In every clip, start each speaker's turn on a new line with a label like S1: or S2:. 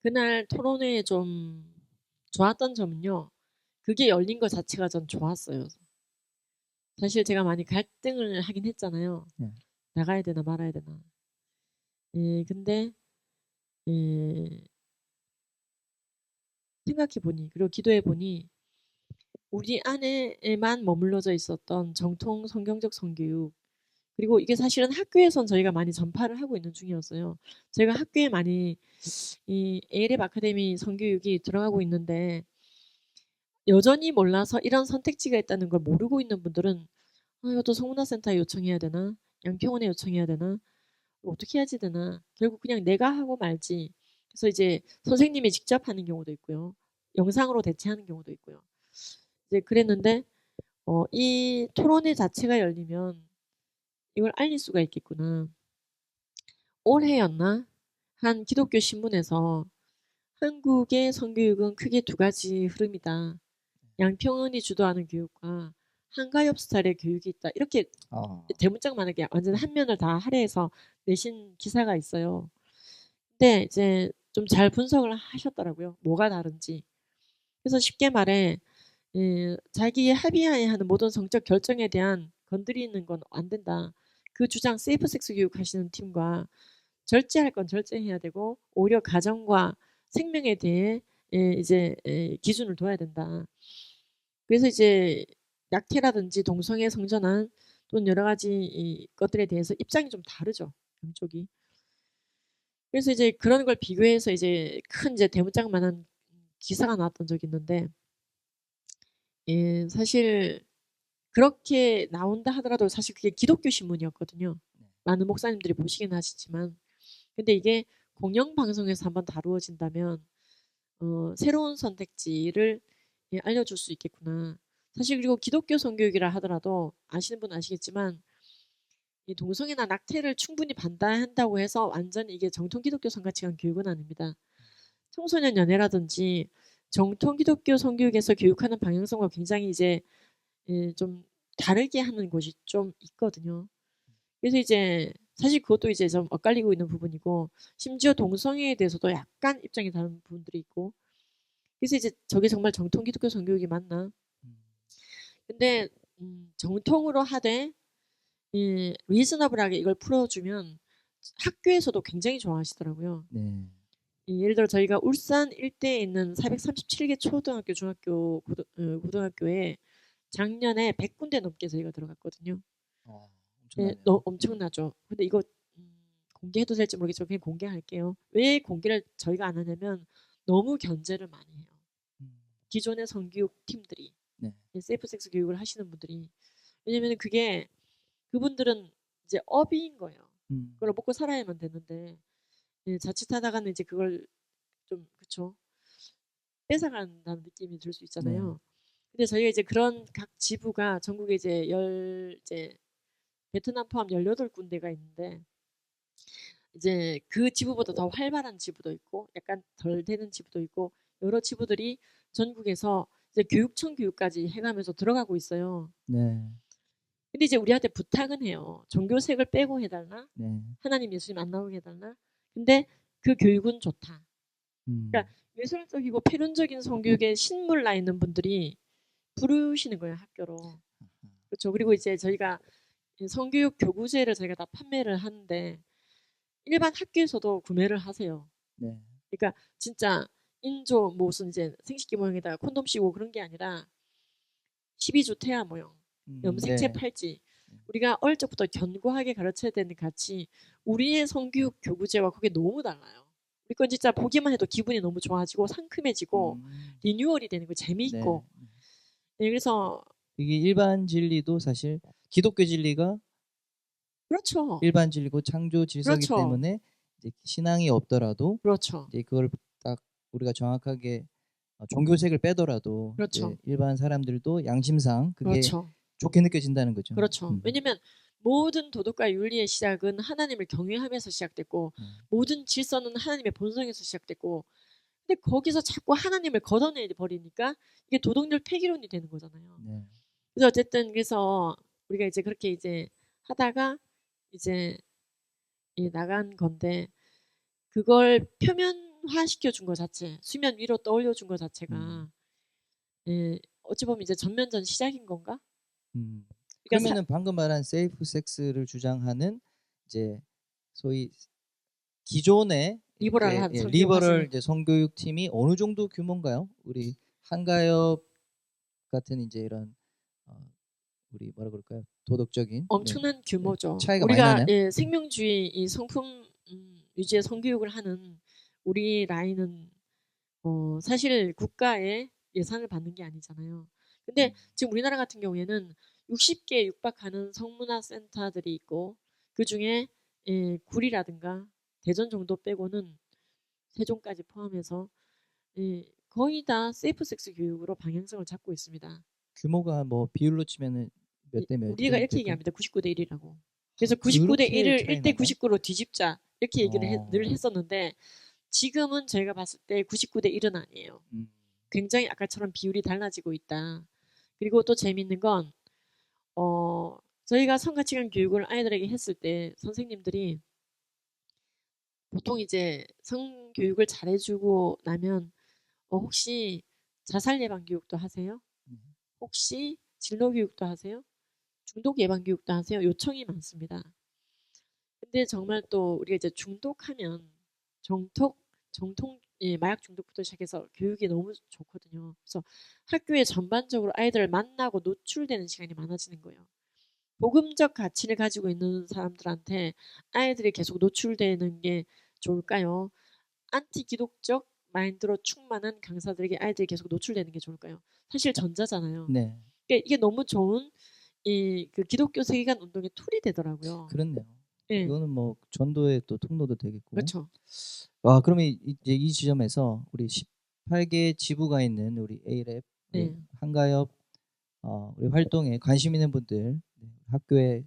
S1: 그날 토론회에 좀 좋았던 점은요. 그게 열린 것 자체가 전 좋았어요. 사실 제가 많이 갈등을 하긴 했잖아요.
S2: 네.
S1: 나가야 되나 말아야 되나. 예, 근데 예, 생각해 보니 그리고 기도해 보니 우리 안에만 머물러져 있었던 정통 성경적 성교육 그리고 이게 사실은 학교에선 저희가 많이 전파를 하고 있는 중이었어요. 저희가 학교에 많이 이 에일랩 아카데미 성교육이 들어가고 있는데 여전히 몰라서 이런 선택지가 있다는 걸 모르고 있는 분들은 이것도 성문화센터에 요청해야 되나? 양평원에 요청해야 되나? 어떻게 해야지 되나? 결국 그냥 내가 하고 말지. 그래서 이제 선생님이 직접 하는 경우도 있고요. 영상으로 대체하는 경우도 있고요. 이제 그랬는데 이 토론회 자체가 열리면 이걸 알릴 수가 있겠구나. 올해였나? 한 기독교 신문에서 한국의 성교육은 크게 두 가지 흐름이다. 양평원이 주도하는 교육과 한가엽 스타일의 교육이 있다. 이렇게
S2: 아,
S1: 대문짝만하게 완전 한 면을 다 할애해서 내신 기사가 있어요. 근데 이제 좀 잘 분석을 하셨더라고요. 뭐가 다른지. 그래서 쉽게 말해 자기 합의하에 하는 모든 성적 결정에 대한 건드리는 건 안 된다. 그 주장 세이프 섹스 교육 하시는 팀과 절제할 건 절제해야 되고 오히려 가정과 생명에 대해 이제 기준을 둬야 된다. 그래서 이제 약태라든지 동성애 성전환 또는 여러 가지 이 것들에 대해서 입장이 좀 다르죠. 양쪽이. 그래서 이제 그런 걸 비교해서 이제 큰 이제 대문짝만한 기사가 나왔던 적이 있는데 사실 그렇게 나온다 하더라도 사실 그게 기독교 신문이었거든요. 많은 목사님들이 보시긴 하시지만 근데 이게 공영방송에서 한번 다루어진다면 새로운 선택지를 알려줄 수 있겠구나. 사실 그리고 기독교 성교육이라 하더라도 아시는 분은 아시겠지만 이 동성애나 낙태를 충분히 반대한다고 해서 완전히 이게 정통 기독교 성가치관 교육은 아닙니다. 청소년 연애라든지 정통 기독교 성교육에서 교육하는 방향성과 굉장히 이제 좀 다르게 하는 곳이 좀 있거든요. 그래서 이제 사실 그것도 이제 좀 엇갈리고 있는 부분이고 심지어 동성애에 대해서도 약간 입장이 다른 부분들이 있고 그래서 이제 저게 정말 정통 기독교 성교육이 맞나? 근데 정통으로 하되 리즈너블하게 이걸 풀어주면 학교에서도 굉장히 좋아하시더라고요.
S2: 네.
S1: 예를 들어 저희가 울산 일대에 있는 437개 초등학교, 중학교, 고등학교에 작년에 100군데 넘게 저희가 들어갔거든요.
S2: 엄청나네요. 네.
S1: 엄청나죠. 근데 이거 공개해도 될지 모르겠지만 그냥 공개할게요. 왜 공개를 저희가 안 하냐면 너무 견제를 많이 해요.
S2: 음,
S1: 기존의 성교육 팀들이
S2: 네.
S1: 세이프 섹스 교육을 하시는 분들이 왜냐면 그게 그분들은 이제 업인 거예요. 그걸 먹고 살아야만 되는데 자칫하다가는 이제 그걸 좀 그쵸 뺏어간다는 느낌이 들 수
S2: 네.
S1: 있잖아요. 근데 저희가 이제 그런 각 지부가 전국에 이제 이제 베트남 포함 18군데가 있는데 이제 그 지부보다 더 활발한 지부도 있고 약간 덜 되는 지부도 있고 여러 지부들이 전국에서 이제 교육청 교육까지 해가면서 들어가고 있어요.
S2: 네.
S1: 근데 이제 우리한테 부탁은 해요. 종교색을 빼고 해달라.
S2: 네.
S1: 하나님 예수님 안 나오게 해달라. 근데 그 교육은 좋다.
S2: 음,
S1: 그러니까 예술적이고 필연적인 성교육에 신물 나 있는 분들이 부르시는 거예요 학교로. 그렇죠. 그리고 이제 저희가 성교육 교구제를 저희가 다 판매를 하는데 일반 학교에서도 구매를 하세요.
S2: 네.
S1: 그러니까 진짜 인조 무슨 이제 생식기 모형에다가 콘돔 씌고 그런 게 아니라 12주 태아 모형, 염색체
S2: 네.
S1: 팔찌. 우리가 어릴 적부터 견고하게 가르쳐야 되는 가치 우리의 성교육 교구제와 그게 너무 달라요. 우리 건 진짜 보기만 해도 기분이 너무 좋아지고 상큼해지고 리뉴얼이 되는 거
S2: 네.
S1: 재미있고 네, 그래서
S2: 이게 일반 진리도 사실 기독교 진리가
S1: 그렇죠.
S2: 일반 진리고 창조 질서이기
S1: 그렇죠.
S2: 때문에 이제 신앙이 없더라도
S1: 그렇죠.
S2: 이제 그걸 딱 우리가 정확하게 종교색을 빼더라도 이제
S1: 그렇죠.
S2: 일반 사람들도 양심상 그게
S1: 그렇죠.
S2: 좋게 느껴진다는 거죠.
S1: 그렇죠. 왜냐면 모든 도덕과 윤리의 시작은 하나님을 경외하면서 시작됐고 모든 질서는 하나님의 본성에서 시작됐고 근데 거기서 자꾸 하나님을 걷어내 버리니까 이게 도덕률 폐기론이 되는 거잖아요.
S2: 네.
S1: 그래서 어쨌든 그래서 우리가 이제 그렇게 이제 하다가 이제 나간 건데 그걸 현화시켜 준 것 자체, 수면 위로 떠올려 준 것 자체가 예, 어찌 보면 이제 전면전 시작인 건가? 그러니까
S2: 그러면은 방금 말한 세이프 섹스를 주장하는 이제 소위 기존의
S1: 리버럴한
S2: 이렇게,
S1: 성교육
S2: 리버럴
S1: 하시는
S2: 이제 성교육 팀이 어느 정도 규모인가요? 우리 한가협 같은 이제 이런 우리 뭐라 그럴까요? 도덕적인
S1: 엄청난 규모죠.
S2: 차이가 많이
S1: 우리가
S2: 나나요?
S1: 예, 생명주의 이 성품 유지의 성교육을 하는 우리 라인은 사실 국가의 예산을 받는 게 아니잖아요. 근데 지금 우리나라 같은 경우에는 60개에 육박하는 성문화 센터들이 있고 그 중에 예, 구리라든가 대전 정도 빼고는 세종까지 포함해서 예, 거의 다 세이프 섹스 교육으로 방향성을 잡고 있습니다.
S2: 규모가 뭐 비율로 치면은 몇 대 몇
S1: 우리가 이렇게
S2: 될까요?
S1: 얘기합니다. 99대 1이라고. 그래서
S2: 그렇게
S1: 99대 1을
S2: 차이
S1: 1대
S2: 나나요?
S1: 99로 뒤집자 이렇게 얘기를 늘
S2: 어.
S1: 했었는데 지금은 저희가 봤을 때 99대 1은 아니에요. 굉장히 아까처럼 비율이 달라지고 있다. 그리고 또 재밌는 건 저희가 성가치관 교육을 아이들에게 했을 때 선생님들이 보통 이제 성교육을 잘해주고 나면 혹시 자살 예방 교육도 하세요? 혹시 진로 교육도 하세요? 중독 예방 교육도 하세요? 요청이 많습니다. 근데 정말 또 우리가 이제 중독하면 정통 예, 마약 중독부터 시작해서 교육이 너무 좋거든요. 그래서 학교에 전반적으로 아이들을 만나고 노출되는 시간이 많아지는 거예요. 복음적 가치를 가지고 있는 사람들한테 아이들이 계속 노출되는 게 좋을까요? 안티 기독적 마인드로 충만한 강사들에게 아이들이 계속 노출되는 게 좋을까요? 사실 전자잖아요.
S2: 네.
S1: 그러니까 이게 너무 좋은 그 기독교 세계관 운동의 툴이 되더라고요.
S2: 그렇네요.
S1: 네.
S2: 이거는 뭐 전도의 또 통로도 되겠고.
S1: 그렇죠.
S2: 와, 그러면 이제 이 지점에서 우리 18개 지부가 있는 우리 A랩,
S1: 네.
S2: 한가협 우리 활동에 관심 있는 분들, 학교에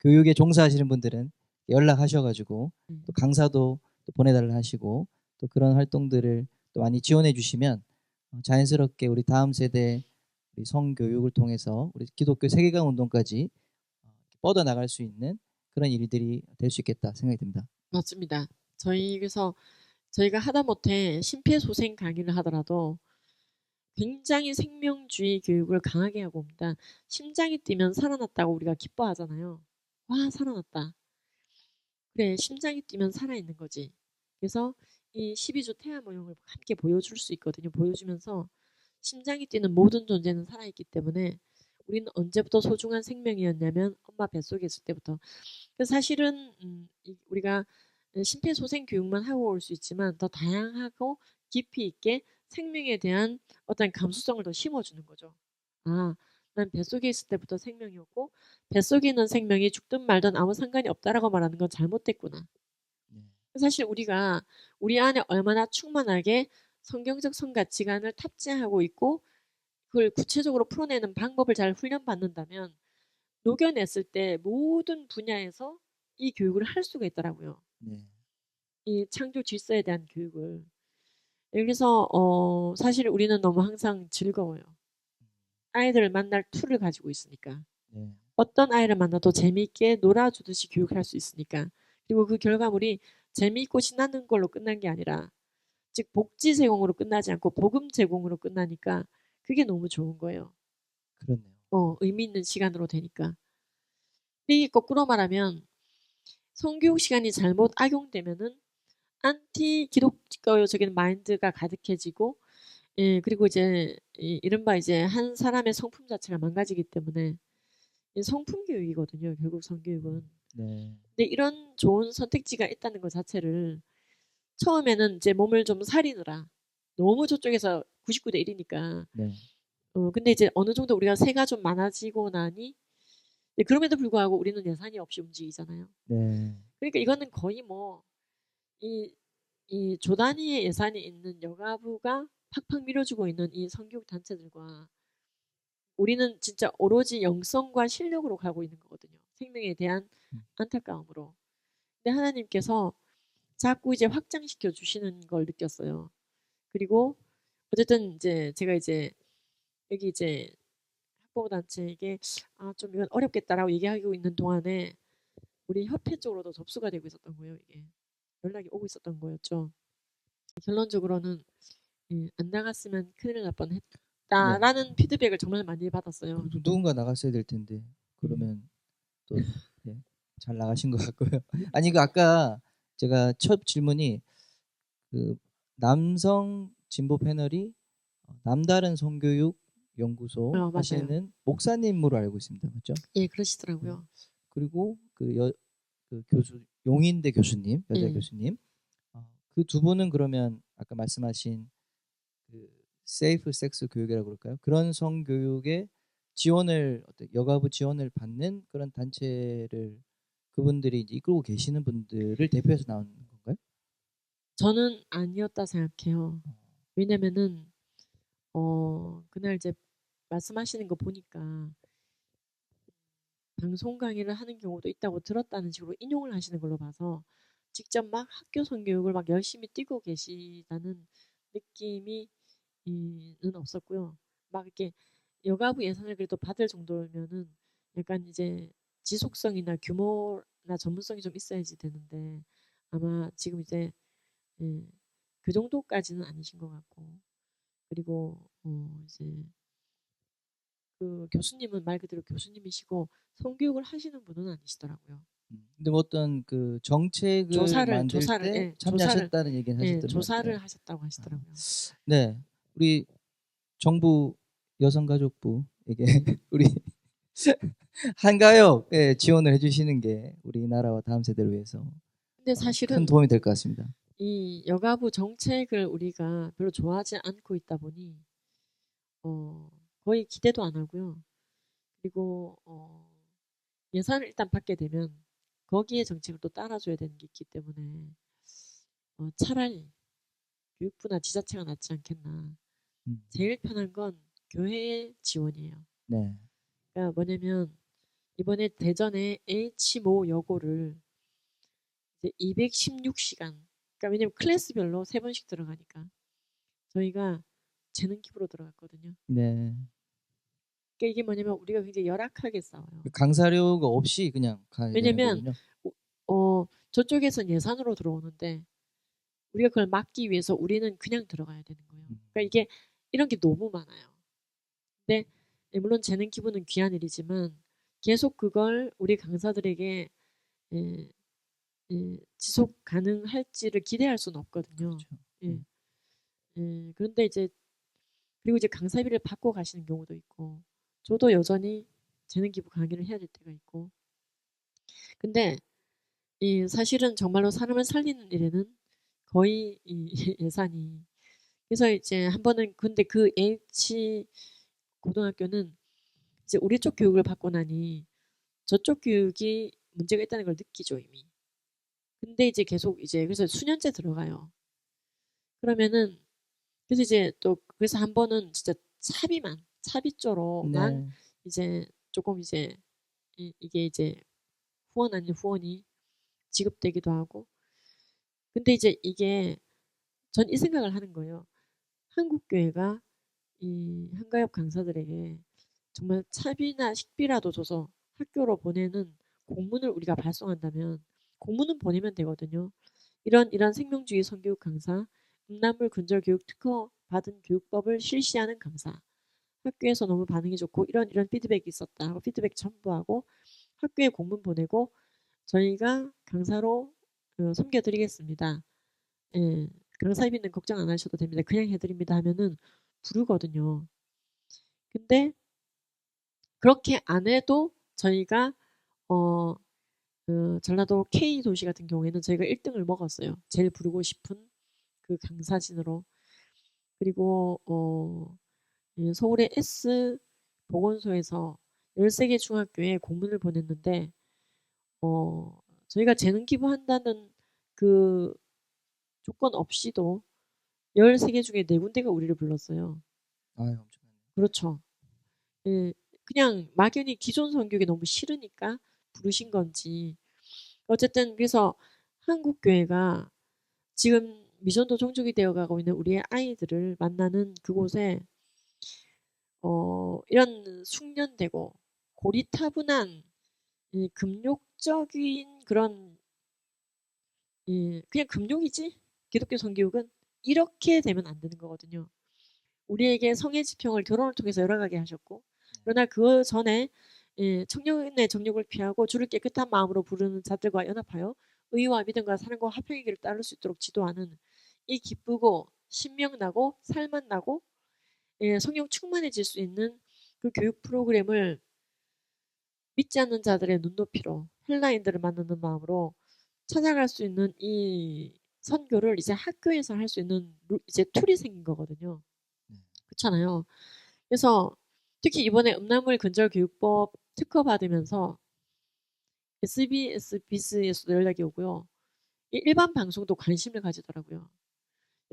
S2: 교육에 종사하시는 분들은 연락하셔가지고 또 강사도 또 보내달라 하시고 또 그런 활동들을 또 많이 지원해 주시면 자연스럽게 우리 다음 세대 우리 성교육을 통해서 우리 기독교 세계관 운동까지 뻗어 나갈 수 있는 그런 일들이 될 수 있겠다 생각이 듭니다.
S1: 맞습니다. 그래서 저희가 하다못해 심폐소생 강의를 하더라도 굉장히 생명주의 교육을 강하게 하고 옵니다. 심장이 뛰면 살아났다고 우리가 기뻐하잖아요. 와, 살아났다. 그래, 심장이 뛰면 살아있는 거지. 그래서 이 12주 태아 모형을 함께 보여줄 수 있거든요. 보여주면서 심장이 뛰는 모든 존재는 살아있기 때문에 우리는 언제부터 소중한 생명이었냐면 엄마 뱃속에 있을 때부터. 그래서 사실은 우리가 심폐소생 교육만 하고 올 수 있지만 더 다양하고 깊이 있게 생명에 대한 어떤 감수성을 더 심어주는 거죠. 아, 난 뱃속에 있을 때부터 생명이었고 뱃속에 있는 생명이 죽든 말든 아무 상관이 없다라고 말하는 건 잘못됐구나. 사실 우리가 우리 안에 얼마나 충만하게 성경적 성가치관을 탑재하고 있고 그걸 구체적으로 풀어내는 방법을 잘 훈련받는다면 녹여냈을 때 모든 분야에서 이 교육을 할 수가 있더라고요. 이 창조 질서에 대한 교육을. 여기서 사실 우리는 너무 항상 즐거워요. 아이들을 만날 툴을 가지고 있으니까. 어떤 아이를 만나도 재미있게 놀아주듯이 교육할 수 있으니까. 그리고 그 결과물이 재미있고 신나는 걸로 끝난 게 아니라 즉 복지 제공으로 끝나지 않고 복음 제공으로 끝나니까 그게 너무 좋은 거예요.
S2: 그렇네요.
S1: 의미 있는 시간으로 되니까. 이게 거꾸로 말하면 성교육 시간이 잘못 악용되면은 안티 기독교적인 마인드가 가득해지고 예, 그리고 이제 이른바 이제 한 사람의 성품 자체가 망가지기 때문에 성품 교육이거든요. 결국 성교육은. 근데 이런 좋은 선택지가 있다는 것 자체를 처음에는 제 몸을 좀 사리느라 너무 저쪽에서 99대 1이니까. 근데 이제 어느 정도 우리가 세가 좀 많아지고 나니 그럼에도 불구하고 우리는 예산이 없이 움직이잖아요. 그러니까 이거는 거의 뭐 이 조단위의 예산이 있는 여가부가 팍팍 밀어주고 있는 이 성교육 단체들과 우리는 진짜 오로지 영성과 실력으로 가고 있는 거거든요. 생명에 대한 안타까움으로. 근데 하나님께서 자꾸 이제 확장시켜 주시는 걸 느꼈어요. 그리고 어쨌든 이제 제가 이제 여기 이제 학부모 단체에게 좀 이건 어렵겠다라고 얘기하고 있는 동안에 우리 협회 쪽으로도 접수가 되고 있었던 거예요. 이게 연락이 오고 있었던 거였죠. 결론적으로는 안 나갔으면 큰일 날
S2: 네.
S1: 뻔했다라는 피드백을 정말 많이 받았어요.
S2: 그래도 누군가 나갔어야 될 텐데 그러면 또 네, 잘 나가신 것 같고요. 아니 그 아까 제가 첫 질문이 그 남성 진보 패널이 남다른 성교육 연구소
S1: 맞아요.
S2: 하시는 목사님으로 알고 있습니다. 맞죠?
S1: 예, 그러시더라고요.
S2: 그리고 그 교수 용인대 교수님, 여자
S1: 예.
S2: 교수님. 그 두 분은 그러면 아까 말씀하신 그 세이프 섹스 교육이라고 그럴까요? 그런 성교육에 지원을 여가부 지원을 받는 그런 단체를 그분들이 이제 이끌고 계시는 분들을 대표해서 나오는 건가요?
S1: 저는 아니었다 생각해요. 왜냐면은 그날 이제 말씀하시는 거 보니까 방송 강의를 하는 경우도 있다고 들었다는 식으로 인용을 하시는 걸로 봐서 직접 막 학교 성교육을 막 열심히 뛰고 계시다는 느낌이 는 없었고요. 막 이렇게 여가부 예산을 그래도 받을 정도면은 약간 이제 지속성이나 규모나 전문성이 좀 있어야지 되는데 아마 지금 이제 예, 그 정도까지는 아니신 것 같고 그리고 이제 그 교수님은 말 그대로 교수님이시고 성교육을 하시는 분은 아니시더라고요.
S2: 근데 뭐 어떤 그 정책을 만들 때
S1: 예,
S2: 참여하셨다는 얘기는 하셨던 것
S1: 조사를
S2: 같아요.
S1: 하셨다고 하시더라고요.
S2: 네, 우리 정부 여성가족부에게 우리 한가협에 지원을 해주시는 게 우리나라와 다음 세대를 위해서
S1: 근데
S2: 큰
S1: 사실은
S2: 도움이 될 것 같습니다.
S1: 이 여가부 정책을 우리가 별로 좋아하지 않고 있다 보니 거의 기대도 안 하고요. 그리고 예산을 일단 받게 되면 거기에 정책을 또 따라줘야 되는 게 있기 때문에 차라리 교육부나 지자체가 낫지 않겠나. 제일 편한 건 교회의 지원이에요.
S2: 네.
S1: 그러니까 뭐냐면 이번에 대전에 H모 여고를 이제 216시간. 그러니까 왜냐면 클래스별로 3번씩 들어가니까 저희가 재능 기부로 들어갔거든요.
S2: 네.
S1: 그러니까 이게 뭐냐면 우리가 굉장히 열악하게 싸워요.
S2: 강사료가 없이 그냥 가야 되는
S1: 왜냐면
S2: 거군요.
S1: 저쪽에선 예산으로 들어오는데 우리가 그걸 막기 위해서 우리는 그냥 들어가야 되는 거예요. 그러니까 이게 이런 게 너무 많아요. 근데 물론 재능 기부는 귀한 일이지만 계속 그걸 우리 강사들에게 예, 지속 가능할지를 기대할 수는 없거든요.
S2: 그렇죠.
S1: 예. 그런데 이제 그리고 이제 강사비를 받고 가시는 경우도 있고 저도 여전히 재능 기부 강의를 해야 될 때가 있고 근데 이 사실은 정말로 사람을 살리는 일에는 거의 이 예산이 그래서 이제 한 번은 근데 그 H 고등학교는 이제 우리 쪽 교육을 받고 나니 저쪽 교육이 문제가 있다는 걸 느끼죠 이미. 근데 이제 계속 이제 그래서 수년째 들어가요. 그러면은 그래서 이제 또 그래서 한 번은 진짜 차비조로만
S2: 네.
S1: 이제 조금 이제 이게 이제 후원 아닌 후원이 지급되기도 하고 근데 이제 이게 전 이 생각을 하는 거예요. 한국 교회가 이 한가협 강사들에게 정말 차비나 식비라도 줘서 학교로 보내는 공문을 우리가 발송한다면 공문은 보내면 되거든요. 이런 생명주의 선교육 강사, 음란물 근절 교육 특허 받은 교육법을 실시하는 강사. 학교에서 너무 반응이 좋고 이런 피드백이 있었다 하고 피드백 첨부하고 학교에 공문 보내고 저희가 강사로 섬겨드리겠습니다. 예, 강사비는 걱정 안 하셔도 됩니다. 그냥 해드립니다 하면은 부르거든요. 근데 그렇게 안 해도 저희가 전라도 K 도시 같은 경우에는 저희가 1등을 먹었어요. 제일 부르고 싶은 그 강사진으로. 그리고 서울의 S 보건소에서 13개 중학교에 공문을 보냈는데 저희가 재능 기부한다는 그 조건 없이도 13개 중에 4군데가 우리를 불렀어요.
S2: 아유, 엄청나네요.
S1: 그렇죠. 예, 그냥 막연히 기존 성교육이 너무 싫으니까 부르신 건지. 어쨌든 그래서 한국 교회가 지금 미전도 종족이 되어가고 있는 우리의 아이들을 만나는 그곳에 이런 숙련되고 고리타분한 이 금욕적인 그런 그냥 금욕이지 기독교 성교육은 이렇게 되면 안 되는 거거든요. 우리에게 성의 지평을 결혼을 통해서 열어가게 하셨고, 그러나 그 전에 청년의 정욕을 피하고 주를 깨끗한 마음으로 부르는 자들과 연합하여 의와 믿음과 사랑과 화평의 길을 따를 수 있도록 지도하는 이 기쁘고 신명나고 살맛나고 성령 충만해질 수 있는 그 교육 프로그램을 믿지 않는 자들의 눈높이로 헬라인들을 만나는 마음으로 찾아갈 수 있는 이 선교를 이제 학교에서 할 수 있는 이제 툴이 생긴 거거든요. 그렇잖아요. 그래서 특히 이번에 음란물 근절 교육법 특허 받으면서 SBS 비스에서도 연락이 오고요. 일반 방송도 관심을 가지더라고요.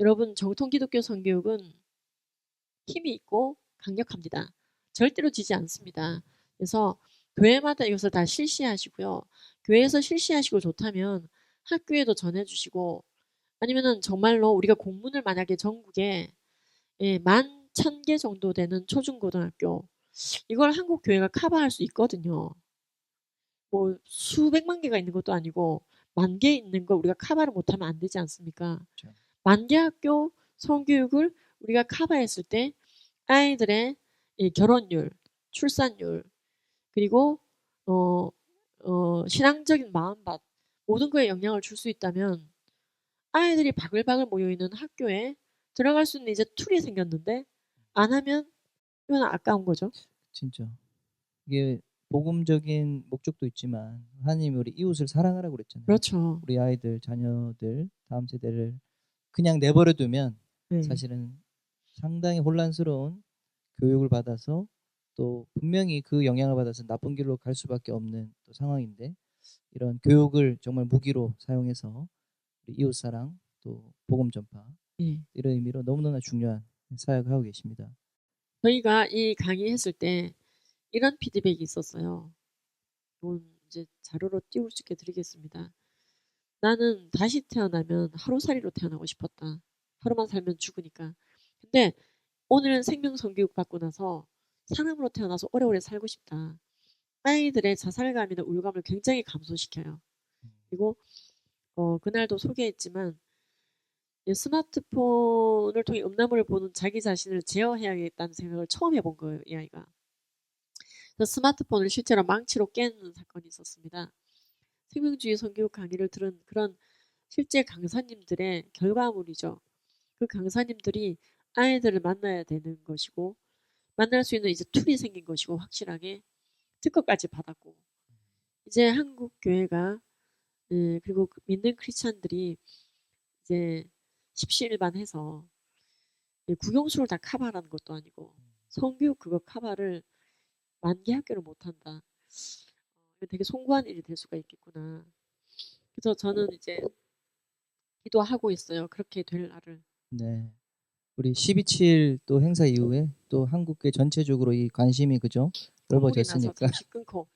S1: 여러분, 정통 기독교 선교육은 힘이 있고 강력합니다. 절대로 지지 않습니다. 그래서 교회마다 이것을 다 실시하시고요. 교회에서 실시하시고 좋다면 학교에도 전해주시고, 아니면은 정말로 우리가 공문을 만약에 전국에 11,000개 정도 되는 초중고등학교, 이걸 한국 교회가 커버할 수 있거든요. 뭐 수백만 개가 있는 것도 아니고 10,000개 있는 걸 우리가 커버를 못하면 안 되지 않습니까?
S2: 그렇죠.
S1: 10,000개 학교 성교육을 우리가 커버했을 때 아이들의 이 결혼율, 출산율, 그리고 신앙적인 마음밭, 모든 거에 영향을 줄 수 있다면 아이들이 바글바글 모여있는 학교에 들어갈 수 있는 이제 툴이 생겼는데 안 하면 이건 아까운 거죠.
S2: 진짜 이게 복음적인 목적도 있지만 하나님이 우리 이웃을 사랑하라고 그랬잖아요.
S1: 그렇죠.
S2: 우리 아이들, 자녀들, 다음 세대를 그냥 내버려 두면
S1: 네.
S2: 사실은 상당히 혼란스러운 교육을 받아서 또 분명히 그 영향을 받아서 나쁜 길로 갈 수밖에 없는 또 상황인데, 이런 교육을 정말 무기로 사용해서 우리 이웃 사랑 또 복음 전파
S1: 네.
S2: 이런 의미로 너무너무 중요한 사역을 하고 계십니다.
S1: 저희가 이 강의했을 때 이런 피드백이 있었어요. 이건 이제 자료로 띄울 수 있게 드리겠습니다. 나는 다시 태어나면 하루살이로 태어나고 싶었다. 하루만 살면 죽으니까. 근데 오늘은 생명성교육 받고 나서 사람으로 태어나서 오래오래 살고 싶다. 아이들의 자살감이나 우울감을 굉장히 감소시켜요. 그리고 그날도 소개했지만 스마트폰을 통해 음란물을 보는 자기 자신을 제어해야겠다는 생각을 처음 해본 거예요, 이 아이가. 그래서 스마트폰을 실제로 망치로 깨는 사건이 있었습니다. 생명주의 선교육 강의를 들은 그런 실제 강사님들의 결과물이죠. 그 강사님들이 아이들을 만나야 되는 것이고 만날 수 있는 이제 툴이 생긴 것이고 확실하게 특허까지 받았고, 이제 한국 교회가 그리고 믿는 크리스찬들이 이제 십시일반해서 국영수를 다 커버하는 것도 아니고 성교육 그거 커버를 10,000개 학교를 못한다. 되게 송구한 일이 될 수가 있겠구나. 그래서 저는 이제 기도하고 있어요. 그렇게 될 날을.
S2: 네. 우리 12.7 또 행사 이후에 또 한국교회 전체적으로 이 관심이 그죠?
S1: 건물이 나서
S2: 넓어졌으니까
S1: 잠시 끊고